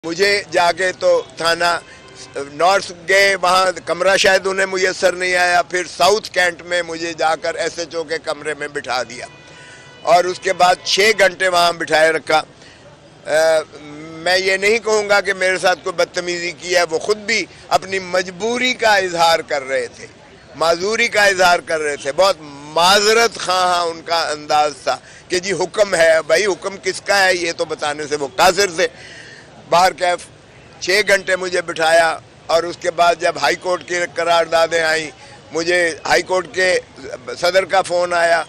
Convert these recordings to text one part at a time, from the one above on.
مجھے جا کے تو تھانہ نارتھ گئے، وہاں کمرہ شاید انہیں میسر نہیں آیا، پھر ساؤتھ کینٹ میں مجھے جا کر ایس ایچ او کے کمرے میں بٹھا دیا اور اس کے بعد 6 گھنٹے وہاں بٹھائے رکھا۔ میں یہ نہیں کہوں گا کہ میرے ساتھ کوئی بدتمیزی کی ہے، وہ خود بھی اپنی مجبوری کا اظہار کر رہے تھے، معذوری کا اظہار کر رہے تھے، بہت معذرت خواہ ان کا انداز تھا کہ جی حکم ہے، بھائی حکم کس کا ہے یہ تو بتانے سے وہ قاصر تھے۔ باہر کیف 6 گھنٹے مجھے بٹھایا اور اس کے بعد جب ہائی کورٹ کی قراردادیں آئیں، مجھے ہائی کورٹ کے صدر کا فون آیا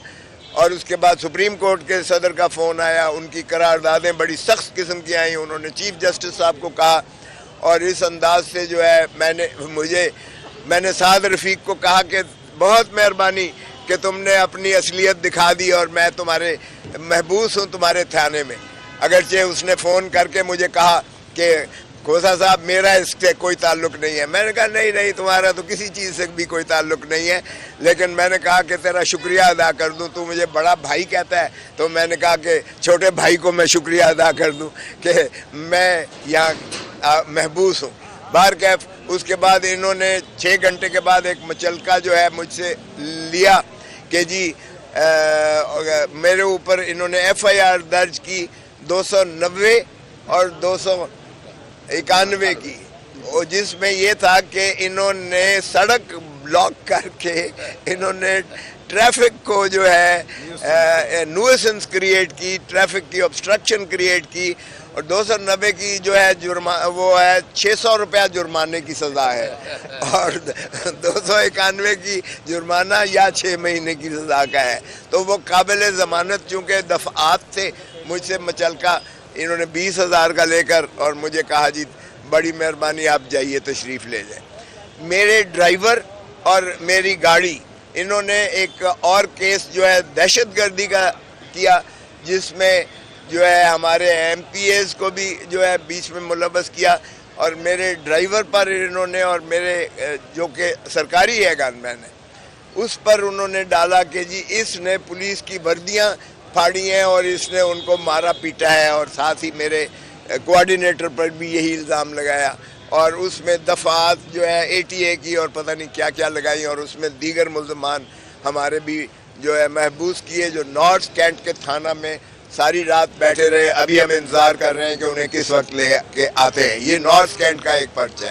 اور اس کے بعد سپریم کورٹ کے صدر کا فون آیا، ان کی قراردادیں بڑی سخت قسم کی آئیں، انہوں نے چیف جسٹس صاحب کو کہا اور اس انداز سے جو ہے میں نے سعد رفیق کو کہا کہ بہت مہربانی کہ تم نے اپنی اصلیت دکھا دی اور میں تمہارے محبوس ہوں تمہارے تھانے میں۔ اگرچہ اس نے فون کر کے مجھے کہا کہ کھوسا صاحب میرا اس سے کوئی تعلق نہیں ہے، میں نے کہا نہیں تمہارا تو کسی چیز سے بھی کوئی تعلق نہیں ہے، لیکن میں نے کہا کہ تیرا شکریہ ادا کر دوں، تو مجھے بڑا بھائی کہتا ہے تو میں نے کہا کہ چھوٹے بھائی کو میں شکریہ ادا کر دوں کہ میں یہاں محبوس ہوں۔ باہر کیف اس کے بعد انہوں نے 6 گھنٹے کے بعد ایک مچلکا جو ہے مجھ سے لیا کہ جی میرے اوپر انہوں نے ایف آئی آر درج کی 290 اور 291 کی، جس میں یہ تھا کہ انہوں نے سڑک بلاک کر کے انہوں نے ٹریفک کو جو ہے نویسنس کریٹ کی، ٹریفک کی obstruction کریٹ کی، اور 290 کی جو ہے وہ ہے 600 روپیہ جرمانے کی سزا ہے اور 291 کی جرمانہ یا 6 مہینے کی سزا کا ہے۔ تو وہ قابل ضمانت چونکہ دفعات تھے، مجھ سے مچلکا انہوں نے 20,000 کا لے کر اور مجھے کہا جی بڑی مہربانی آپ جائیے تشریف لے جائیں۔ میرے ڈرائیور اور میری گاڑی انہوں نے ایک اور کیس جو ہے دہشت گردی کا کیا، جس میں جو ہے ہمارے ایم پی ایز کو بھی جو ہے بیچ میں ملوث کیا، اور میرے ڈرائیور پر انہوں نے اور میرے جو کہ سرکاری ہے گن مین ہے اس پر انہوں نے ڈالا کہ جی اس نے پولیس کی وردیاں پھاڑی ہیں اور اس نے ان کو مارا پیٹا ہے، اور ساتھ ہی میرے کوآرڈینیٹر پر بھی یہی الزام لگایا، اور اس میں دفعات جو ہے اے ٹی اے کی اور پتہ نہیں کیا کیا لگائی، اور اس میں دیگر ملزمان ہمارے بھی جو ہے محبوس کیے، جو نارتھ کینٹ کے تھانہ میں ساری رات بیٹھے رہے۔ ابھی ہم انتظار کر رہے ہیں کہ انہیں کس وقت لے کے آتے ہیں۔ یہ نارتھ کینٹ کا ایک پرچہ ہے۔